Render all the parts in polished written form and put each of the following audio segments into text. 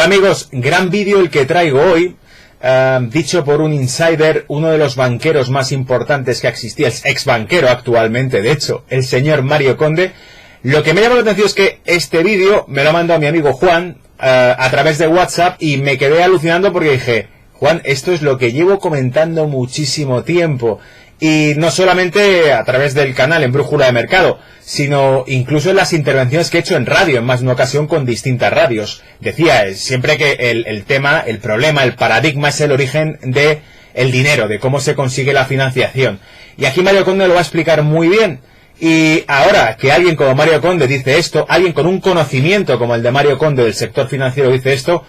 amigos, gran vídeo el que traigo hoy, dicho por un insider, uno de los banqueros más importantes que existía, es ex banquero actualmente, de hecho, el señor Mario Conde. Lo que me llama la atención es que este vídeo me lo ha mandado mi amigo Juan a través de WhatsApp y me quedé alucinando porque dije, Juan, esto es lo que llevo comentando muchísimo tiempo. Y no solamente a través del canal en Brújula de Mercado, sino incluso en las intervenciones que he hecho en radio, en más de una ocasión con distintas radios. Decía siempre que el tema, el problema, el paradigma es el origen de el dinero, de cómo se consigue la financiación. Y aquí Mario Conde lo va a explicar muy bien. Y ahora que alguien como Mario Conde dice esto, alguien con un conocimiento como el de Mario Conde del sector financiero dice esto,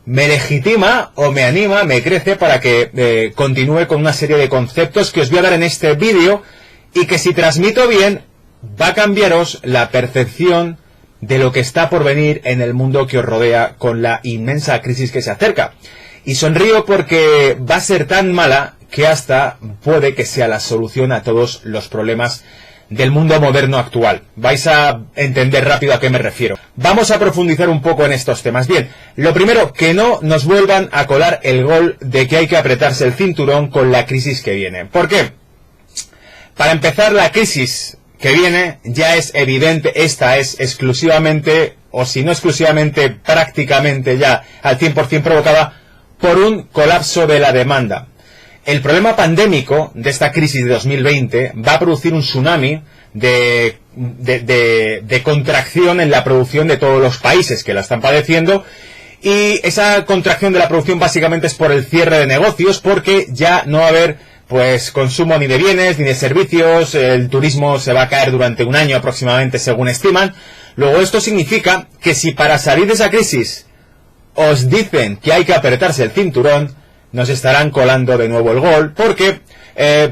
me legitima o me anima, me crece para que continúe con una serie de conceptos que os voy a dar en este vídeo y que si transmito bien va a cambiaros la percepción de lo que está por venir en el mundo que os rodea con la inmensa crisis que se acerca. Y sonrío porque va a ser tan mala que hasta puede que sea la solución a todos los problemas del mundo moderno actual. Vais a entender rápido a qué me refiero. Vamos a profundizar un poco en estos temas. Bien, lo primero, que no nos vuelvan a colar el gol de que hay que apretarse el cinturón con la crisis que viene. ¿Por qué? Para empezar, la crisis que viene ya es evidente, esta es exclusivamente, o si no exclusivamente, prácticamente ya al 100% provocada por un colapso de la demanda. El problema pandémico de esta crisis de 2020 va a producir un tsunami de contracción en la producción de todos los países que la están padeciendo, y esa contracción de la producción básicamente es por el cierre de negocios, porque ya no va a haber pues consumo ni de bienes ni de servicios, el turismo se va a caer durante un año aproximadamente según estiman. Luego esto significa que si para salir de esa crisis os dicen que hay que apretarse el cinturón, nos estarán colando de nuevo el gol, porque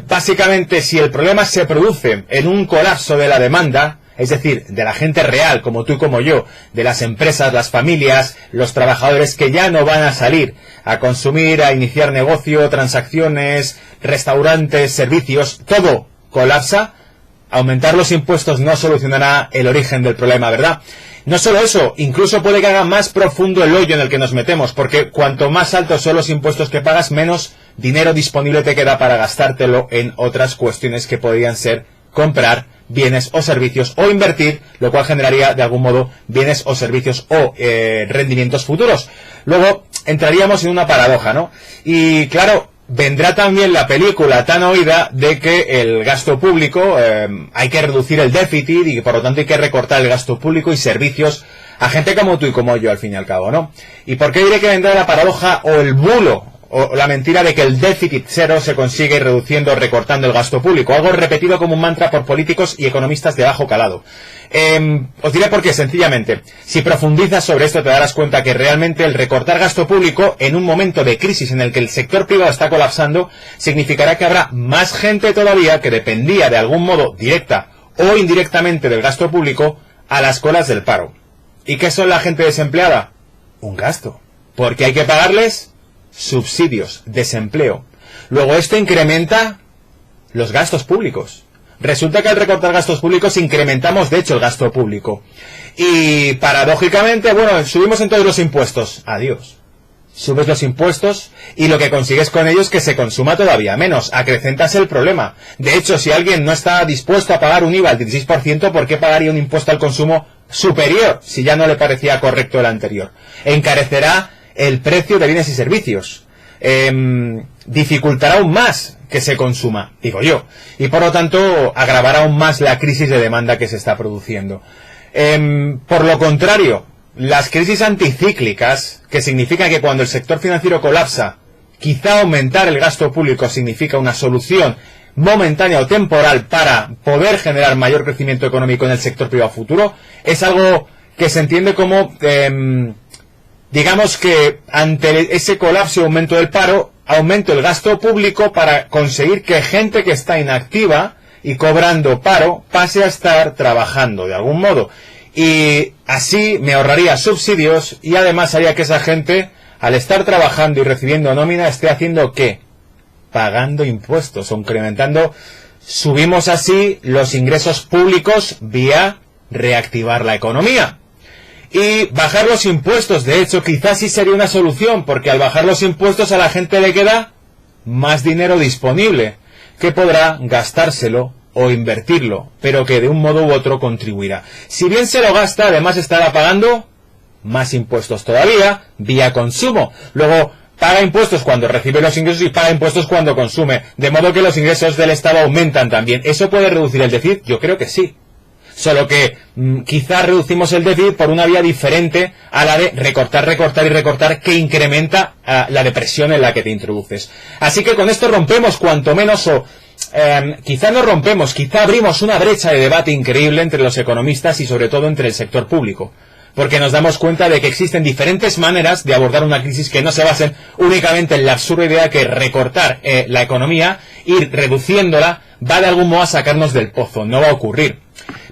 básicamente si el problema se produce en un colapso de la demanda, es decir, de la gente real, como tú y como yo, de las empresas, las familias, los trabajadores que ya no van a salir a consumir, a iniciar negocio, transacciones, restaurantes, servicios, todo colapsa, aumentar los impuestos no solucionará el origen del problema, ¿verdad? No solo eso, incluso puede que haga más profundo el hoyo en el que nos metemos, porque cuanto más altos son los impuestos que pagas, menos dinero disponible te queda para gastártelo en otras cuestiones que podrían ser comprar bienes o servicios o invertir, lo cual generaría de algún modo bienes o servicios o rendimientos futuros. Luego entraríamos en una paradoja, ¿no? Y claro, vendrá también la película tan oída de que el gasto público, hay que reducir el déficit y por lo tanto hay que recortar el gasto público y servicios a gente como tú y como yo al fin y al cabo, ¿no? ¿Y por qué diré que vendrá la paradoja o el bulo o la mentira de que el déficit cero se consigue reduciendo, recortando el gasto público? Algo repetido como un mantra por políticos y economistas de bajo calado. Os diré por qué, sencillamente. Si profundizas sobre esto te darás cuenta que realmente el recortar gasto público en un momento de crisis en el que el sector privado está colapsando significará que habrá más gente todavía que dependía de algún modo directa o indirectamente del gasto público a las colas del paro. ¿Y qué son la gente desempleada? Un gasto. Porque hay que pagarles subsidios, desempleo. Luego esto incrementa los gastos públicos. Resulta que al recortar gastos públicos incrementamos de hecho el gasto público. Y paradójicamente, bueno, subimos entonces los impuestos. Adiós. Subes los impuestos y lo que consigues con ellos es que se consuma todavía menos. Acrecentas el problema. De hecho, si alguien no está dispuesto a pagar un IVA al 16%, ¿por qué pagaría un impuesto al consumo superior si ya no le parecía correcto el anterior? Encarecerá el precio de bienes y servicios. Dificultará aún más que se consuma, digo yo, y por lo tanto agravará aún más la crisis de demanda que se está produciendo. Por lo contrario, las crisis anticíclicas, que significa que cuando el sector financiero colapsa, quizá aumentar el gasto público significa una solución momentánea o temporal para poder generar mayor crecimiento económico en el sector privado futuro, es algo que se entiende como digamos que ante ese colapso y aumento del paro, aumento el gasto público para conseguir que gente que está inactiva y cobrando paro pase a estar trabajando de algún modo. Y así me ahorraría subsidios y además haría que esa gente, al estar trabajando y recibiendo nómina, esté haciendo ¿qué? Pagando impuestos o incrementando. Subimos así los ingresos públicos vía reactivar la economía. y bajar los impuestos. De hecho, quizás sí sería una solución, porque al bajar los impuestos a la gente le queda más dinero disponible, que podrá gastárselo o invertirlo, pero que de un modo u otro contribuirá. Si bien se lo gasta, además estará pagando más impuestos todavía, vía consumo. Luego, paga impuestos cuando recibe los ingresos y paga impuestos cuando consume. De modo que los ingresos del Estado aumentan también. ¿Eso puede reducir el déficit? Yo creo que sí. Solo que quizás reducimos el déficit por una vía diferente a la de recortar, recortar y recortar, que incrementa la depresión en la que te introduces. Así que con esto rompemos cuanto menos, quizá no rompemos, quizá abrimos una brecha de debate increíble entre los economistas y sobre todo entre el sector público. Porque nos damos cuenta de que existen diferentes maneras de abordar una crisis que no se basen únicamente en la absurda idea que recortar la economía, ir reduciéndola, va de algún modo a sacarnos del pozo. No va a ocurrir.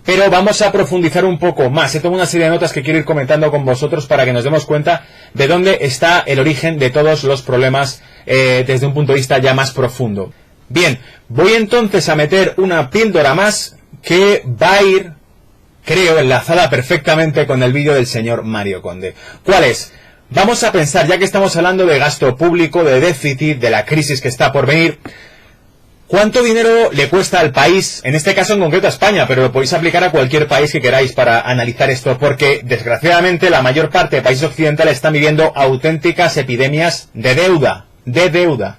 Pero vamos a profundizar un poco más. He tomado una serie de notas que quiero ir comentando con vosotros para que nos demos cuenta de dónde está el origen de todos los problemas desde un punto de vista ya más profundo. Bien, voy entonces a meter una píldora más que va a ir, creo, enlazada perfectamente con el vídeo del señor Mario Conde. ¿Cuál es? Vamos a pensar, ya que estamos hablando de gasto público, de déficit, de la crisis que está por venir, ¿cuánto dinero le cuesta al país, en este caso en concreto a España, pero lo podéis aplicar a cualquier país que queráis para analizar esto? Porque, desgraciadamente, la mayor parte de países occidentales están viviendo auténticas epidemias de deuda.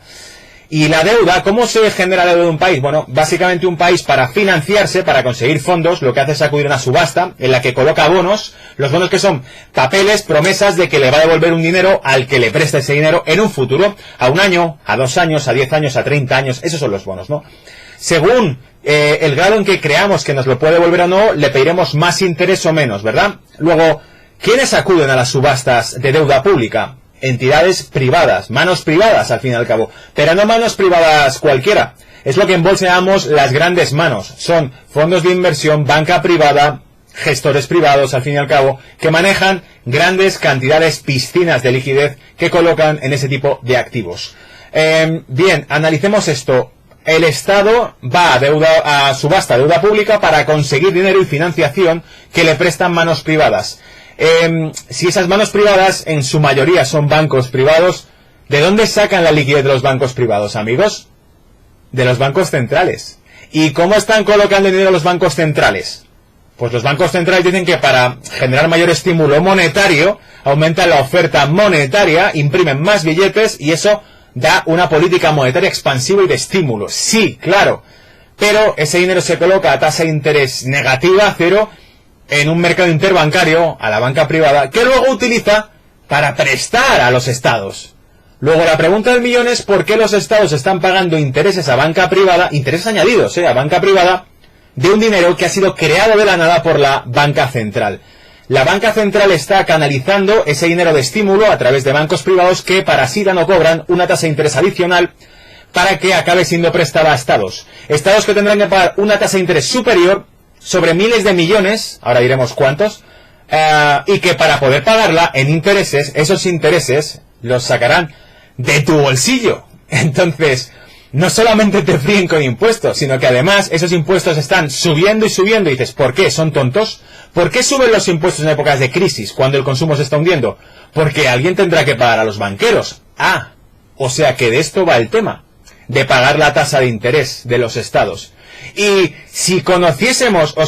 Y la deuda, ¿cómo se genera la deuda de un país? Bueno, básicamente un país, para financiarse, para conseguir fondos, lo que hace es acudir a una subasta en la que coloca bonos, los bonos que son papeles, promesas de que le va a devolver un dinero al que le presta ese dinero en un futuro, a 1 año, a 2 años, a 10 años, a 30 años, esos son los bonos, ¿no? Según el grado en que creamos que nos lo puede devolver o no, le pediremos más interés o menos, ¿verdad? Luego, ¿quiénes acuden a las subastas de deuda pública? Entidades privadas, manos privadas al fin y al cabo, pero no manos privadas cualquiera. Es lo que en bolsa llamamos las grandes manos. Son fondos de inversión, banca privada, gestores privados al fin y al cabo, que manejan grandes cantidades, piscinas de liquidez que colocan en ese tipo de activos. Bien, analicemos esto. El Estado va a subasta de deuda pública para conseguir dinero y financiación que le prestan manos privadas. Si esas manos privadas en su mayoría son bancos privados, ¿de dónde sacan la liquidez de los bancos privados, amigos? De los bancos centrales. ¿Y cómo están colocando dinero los bancos centrales? Pues los bancos centrales dicen que para generar mayor estímulo monetario, aumentan la oferta monetaria, imprimen más billetes y eso da una política monetaria expansiva y de estímulo. Sí, claro. Pero ese dinero se coloca a tasa de interés negativa, cero, en un mercado interbancario, a la banca privada, que luego utiliza para prestar a los estados. Luego la pregunta del millón es ¿por qué los estados están pagando intereses a banca privada, intereses añadidos, a banca privada, de un dinero que ha sido creado de la nada por la banca central? La banca central está canalizando ese dinero de estímulo a través de bancos privados que para sí dan o cobran una tasa de interés adicional para que acabe siendo prestada a estados. Estados que tendrán que pagar una tasa de interés superior sobre miles de millones, ahora diremos cuántos, y que para poder pagarla en intereses, esos intereses los sacarán de tu bolsillo. Entonces, no solamente te fríen con impuestos, sino que además esos impuestos están subiendo y subiendo. Y dices, ¿por qué? ¿Son tontos? ¿Por qué suben los impuestos en épocas de crisis, cuando el consumo se está hundiendo? Porque alguien tendrá que pagar a los banqueros. O sea que de esto va el tema, de pagar la tasa de interés de los estados. Y si conociésemos, o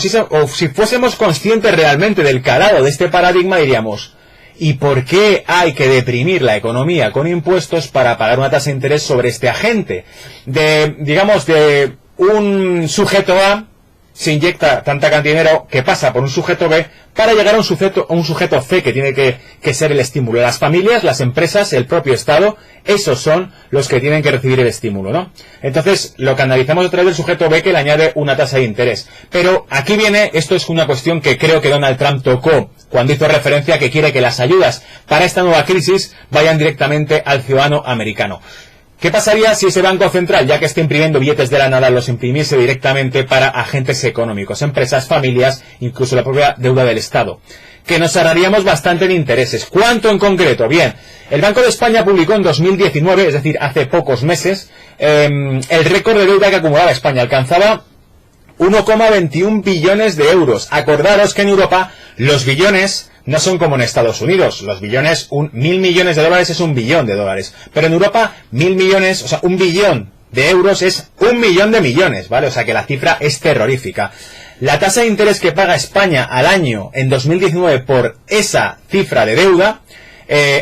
si fuésemos conscientes realmente del calado de este paradigma, diríamos, ¿y por qué hay que deprimir la economía con impuestos para pagar una tasa de interés sobre este agente? Digamos, de un sujeto A se inyecta tanta cantidad de dinero que pasa por un sujeto B para llegar a un sujeto C que tiene que ser el estímulo. Las familias, las empresas, el propio Estado, esos son los que tienen que recibir el estímulo, ¿no? Entonces, lo que analizamos a través del sujeto B que le añade una tasa de interés. Pero aquí viene, esto es una cuestión que creo que Donald Trump tocó cuando hizo referencia a que quiere que las ayudas para esta nueva crisis vayan directamente al ciudadano americano. ¿Qué pasaría si ese Banco Central, ya que está imprimiendo billetes de la nada, los imprimiese directamente para agentes económicos, empresas, familias, incluso la propia deuda del Estado? Que nos ahorraríamos bastante en intereses. ¿Cuánto en concreto? Bien, el Banco de España publicó en 2019, es decir, hace pocos meses, el récord de deuda que acumulaba España. Alcanzaba 1,21 billones de euros. Acordaros que en Europa los billones no son como en Estados Unidos. Los billones, 1.000 millones de dólares es 1 billón de dólares. Pero en Europa, 1.000 millones, o sea, 1 billón de euros es 1 millón de millones, ¿vale? O sea que la cifra es terrorífica. La tasa de interés que paga España al año en 2019 por esa cifra de deuda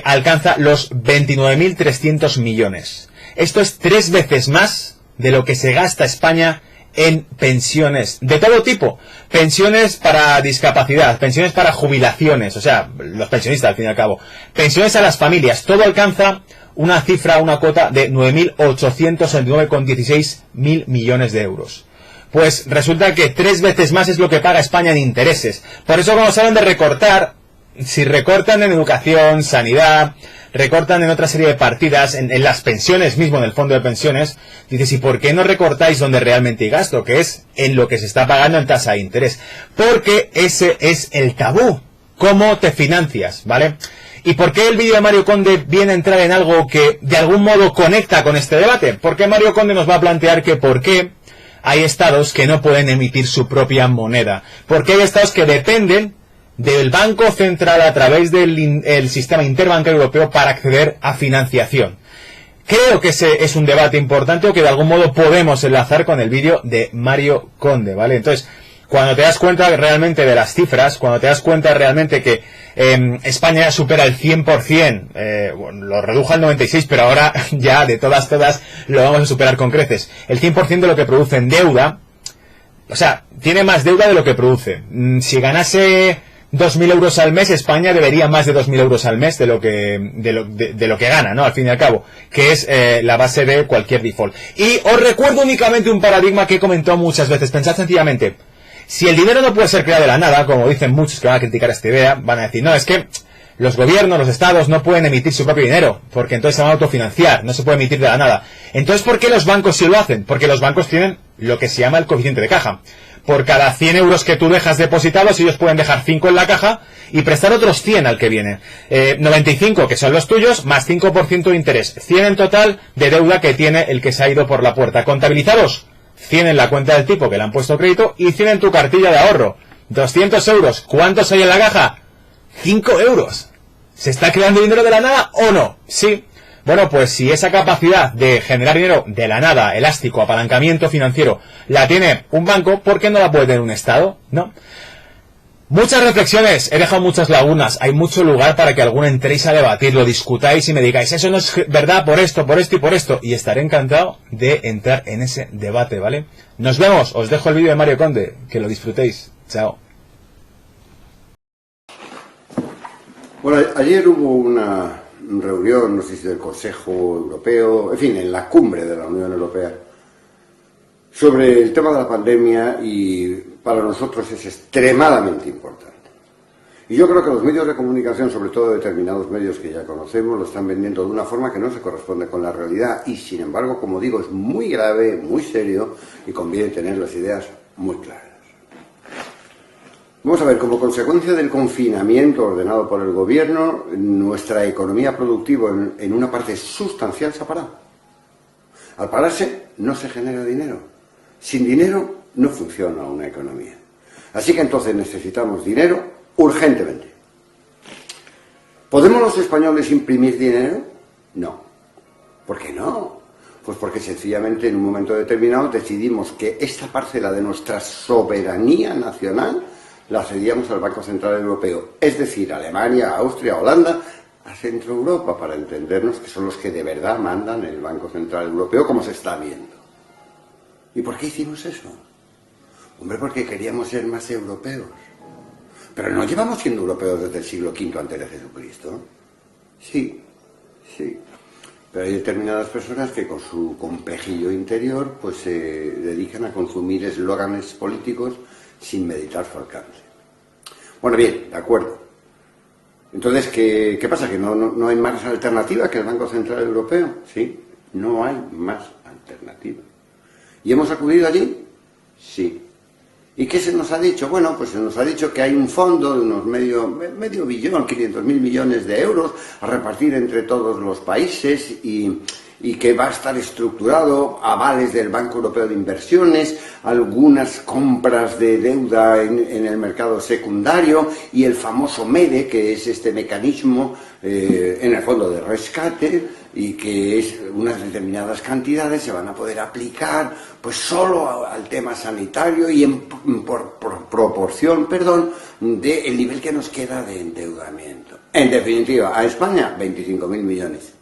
alcanza los 29.300 millones. Esto es 3 veces más de lo que se gasta España en pensiones de todo tipo. Pensiones para discapacidad, pensiones para jubilaciones, o sea, los pensionistas al fin y al cabo. Pensiones a las familias, todo alcanza una cifra, una cuota de 9.869,16 mil millones de euros. Pues resulta que 3 veces más es lo que paga España en intereses. Por eso cuando se hablan de recortar, si recortan en educación, sanidad, recortan en otra serie de partidas, en las pensiones mismo, en el fondo de pensiones, dices, ¿y por qué no recortáis donde realmente hay gasto? Que es en lo que se está pagando en tasa de interés. Porque ese es el tabú. ¿Cómo te financias? ¿Vale? ¿Y por qué el vídeo de Mario Conde viene a entrar en algo que de algún modo conecta con este debate? Porque Mario Conde nos va a plantear que por qué hay estados que no pueden emitir su propia moneda. Porque hay estados que dependen del Banco Central a través del sistema interbancario europeo para acceder a financiación. Creo que ese es un debate importante o que de algún modo podemos enlazar con el vídeo de Mario Conde, ¿vale? Entonces, cuando te das cuenta realmente de las cifras, cuando te das cuenta realmente que España ya supera el 100%, bueno, lo redujo al 96%, pero ahora ya de todas lo vamos a superar con creces. El 100% de lo que produce en deuda, o sea, tiene más deuda de lo que produce. Si ganase 2.000 euros al mes, España debería más de 2.000 euros al mes de lo que gana, ¿no? Al fin y al cabo, que es la base de cualquier default. Y os recuerdo únicamente un paradigma que he comentado muchas veces. Pensad sencillamente, si el dinero no puede ser creado de la nada, como dicen muchos que van a criticar esta idea, van a decir, no, es que los gobiernos, los estados no pueden emitir su propio dinero, porque entonces se van a autofinanciar, no se puede emitir de la nada. Entonces, ¿por qué los bancos sí lo hacen? Porque los bancos tienen lo que se llama el coeficiente de caja. Por cada 100 euros que tú dejas depositados, ellos pueden dejar 5 en la caja y prestar otros 100 al que viene. 95, que son los tuyos, más 5% de interés. 100 en total de deuda que tiene el que se ha ido por la puerta. Contabilizados, 100 en la cuenta del tipo que le han puesto crédito y 100 en tu cartilla de ahorro. 200 euros. ¿Cuántos hay en la caja? 5 euros. ¿Se está creando dinero de la nada o no? Sí. Bueno, pues si esa capacidad de generar dinero de la nada, elástico, apalancamiento financiero, la tiene un banco, ¿por qué no la puede tener un Estado? ¿No? Muchas reflexiones, he dejado muchas lagunas, hay mucho lugar para que alguno entréis a debatir, lo discutáis y me digáis, eso no es verdad por esto y por esto, y estaré encantado de entrar en ese debate, ¿vale? Nos vemos, os dejo el vídeo de Mario Conde, que lo disfrutéis. Chao. Bueno, ayer hubo una reunión, no sé si del Consejo Europeo, en fin, en la cumbre de la Unión Europea, sobre el tema de la pandemia y para nosotros es extremadamente importante. Y yo creo que los medios de comunicación, sobre todo determinados medios que ya conocemos, lo están vendiendo de una forma que no se corresponde con la realidad y, sin embargo, como digo, es muy grave, muy serio y conviene tener las ideas muy claras. Vamos a ver, como consecuencia del confinamiento ordenado por el gobierno, nuestra economía productiva en una parte sustancial se ha parado. Al pararse no se genera dinero. Sin dinero no funciona una economía. Así que entonces necesitamos dinero urgentemente. ¿Podemos los españoles imprimir dinero? No. ¿Por qué no? Pues porque sencillamente en un momento determinado decidimos que esta parcela de nuestra soberanía nacional la cedíamos al Banco Central Europeo, es decir, Alemania, Austria, Holanda, a Centro Europa, para entendernos que son los que de verdad mandan el Banco Central Europeo, como se está viendo. ¿Y por qué hicimos eso? Hombre, porque queríamos ser más europeos. Pero no llevamos siendo europeos desde el siglo V antes de Jesucristo. Sí, sí. Pero hay determinadas personas que con su complejillo interior pues se dedican a consumir eslóganes políticos sin meditar su alcance. Bueno, bien, de acuerdo. Entonces, ¿qué pasa? ¿Que no hay más alternativa que el Banco Central Europeo? Sí, no hay más alternativa. ¿Y hemos acudido allí? Sí. ¿Y qué se nos ha dicho? Bueno, pues se nos ha dicho que hay un fondo de unos medio billón, 500.000 millones de euros a repartir entre todos los países y y que va a estar estructurado, avales del Banco Europeo de Inversiones, algunas compras de deuda en el mercado secundario y el famoso MEDE, que es este mecanismo en el fondo de rescate, y que es unas determinadas cantidades se van a poder aplicar pues solo al tema sanitario y por proporción, del nivel que nos queda de endeudamiento. En definitiva, a España 25.000 millones.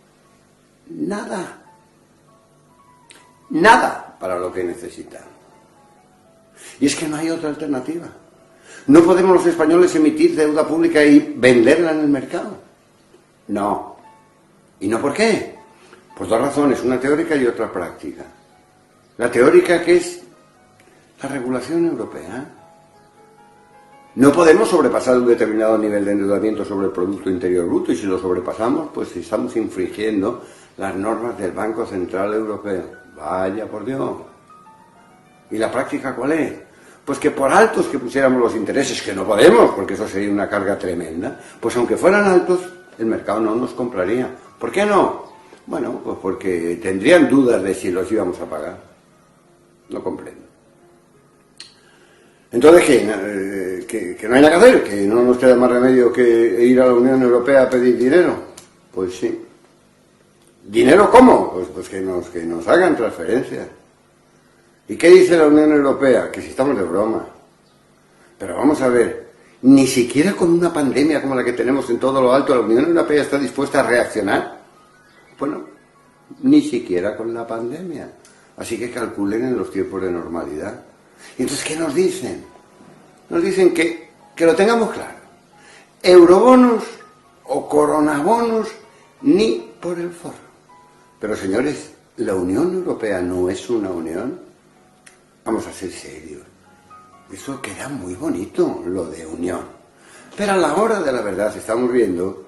Nada para lo que necesitan. Y es que no hay otra alternativa. No podemos los españoles emitir deuda pública y venderla en el mercado. No. ¿Y no por qué? Pues dos razones, una teórica y otra práctica. La teórica, que es la regulación europea. No podemos sobrepasar un determinado nivel de endeudamiento sobre el Producto Interior Bruto, y si lo sobrepasamos, pues estamos infringiendo las normas del Banco Central Europeo. Vaya por Dios. ¿Y la práctica cuál es? Pues que por altos que pusiéramos los intereses, que no podemos, porque eso sería una carga tremenda, pues aunque fueran altos, el mercado no nos compraría. ¿Por qué no? Bueno, pues porque tendrían dudas de si los íbamos a pagar. No comprendo. Entonces, ¿que no hay nada que hacer? ¿Que no nos queda más remedio que ir a la Unión Europea a pedir dinero? Pues sí. ¿Dinero cómo? Pues que nos hagan transferencias. ¿Y qué dice la Unión Europea? Que si estamos de broma. Pero vamos a ver, ni siquiera con una pandemia como la que tenemos en todo lo alto, la Unión Europea está dispuesta a reaccionar. Bueno, ni siquiera con la pandemia. Así que calculen en los tiempos de normalidad. ¿Y entonces qué nos dicen? Nos dicen que lo tengamos claro. Eurobonos o coronabonos ni por el forro. Pero señores, ¿la Unión Europea no es una unión? Vamos a ser serios. Eso queda muy bonito, lo de unión. Pero a la hora de la verdad estamos viendo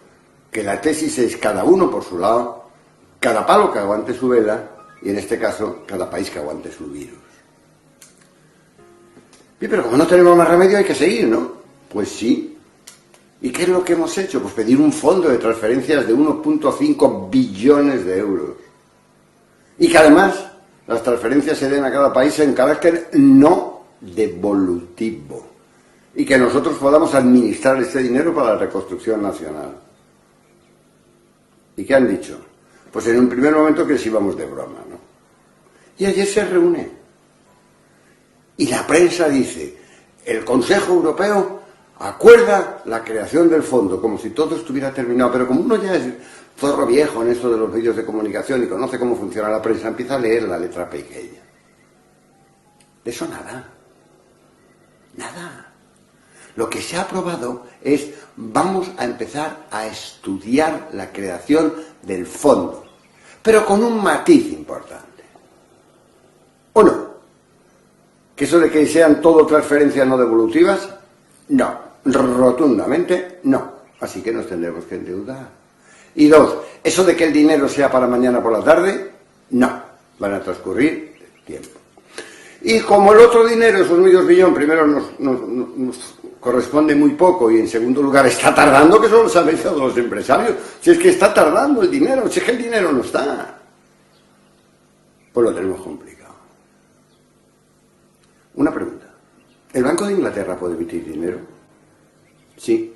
que la tesis es cada uno por su lado, cada palo que aguante su vela, y en este caso, cada país que aguante su virus. Bien, pero como no tenemos más remedio hay que seguir, ¿no? Pues sí. ¿Y qué es lo que hemos hecho? Pues pedir un fondo de transferencias de 1,5 billones de euros. Y que además las transferencias se den a cada país en carácter no devolutivo. Y que nosotros podamos administrar ese dinero para la reconstrucción nacional. ¿Y qué han dicho? Pues en un primer momento que si íbamos de broma, ¿no? Y ayer se reúne. Y la prensa dice, el Consejo Europeo acuerda la creación del fondo, como si todo estuviera terminado. Pero como uno ya es zorro viejo en esto de los medios de comunicación y conoce cómo funciona la prensa, empieza a leer la letra pequeña. De eso nada. Nada. Lo que se ha aprobado es, vamos a empezar a estudiar la creación del fondo, pero con un matiz importante. Uno, que eso de que sean todo transferencias no devolutivas, no, rotundamente no. Así que nos tendremos que endeudar. Y dos, eso de que el dinero sea para mañana por la tarde, no, van a transcurrir tiempo. Y como el otro dinero, esos medio billón, primero nos corresponde muy poco y en segundo lugar está tardando, que eso lo saben todos los empresarios, si es que está tardando el dinero, si es que el dinero no está, pues lo tenemos complicado. Una pregunta, ¿el Banco de Inglaterra puede emitir dinero? Sí.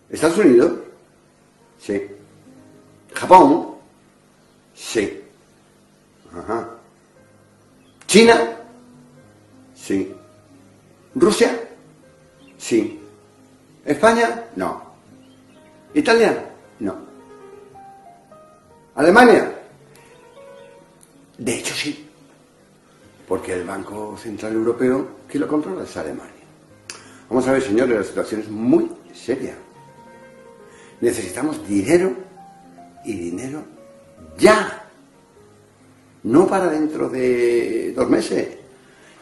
¿Estados Unidos? Sí. ¿Japón? Sí. Ajá. ¿China? Sí. ¿Rusia? Sí. ¿España? No. ¿Italia? No. ¿Alemania? De hecho sí. Porque el Banco Central Europeo, quien lo controla es Alemania. Vamos a ver, señores, la situación es muy seria. Necesitamos dinero y dinero ya. No para dentro de 2 meses.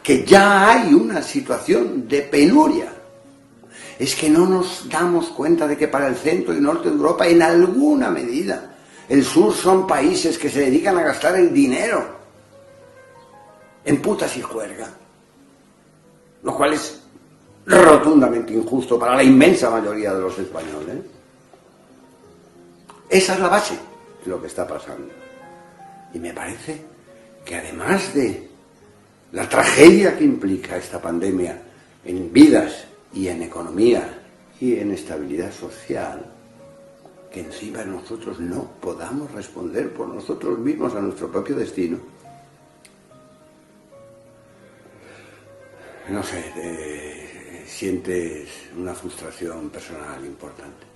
Que ya hay una situación de penuria. Es que no nos damos cuenta de que para el centro y norte de Europa, en alguna medida, el sur son países que se dedican a gastar el dinero en putas y juerga, lo cual es rotundamente injusto para la inmensa mayoría de los españoles. Esa es la base de lo que está pasando. Y me parece que además de la tragedia que implica esta pandemia en vidas y en economía y en estabilidad social, que encima nosotros no podamos responder por nosotros mismos a nuestro propio destino. No sé, sientes una frustración personal importante.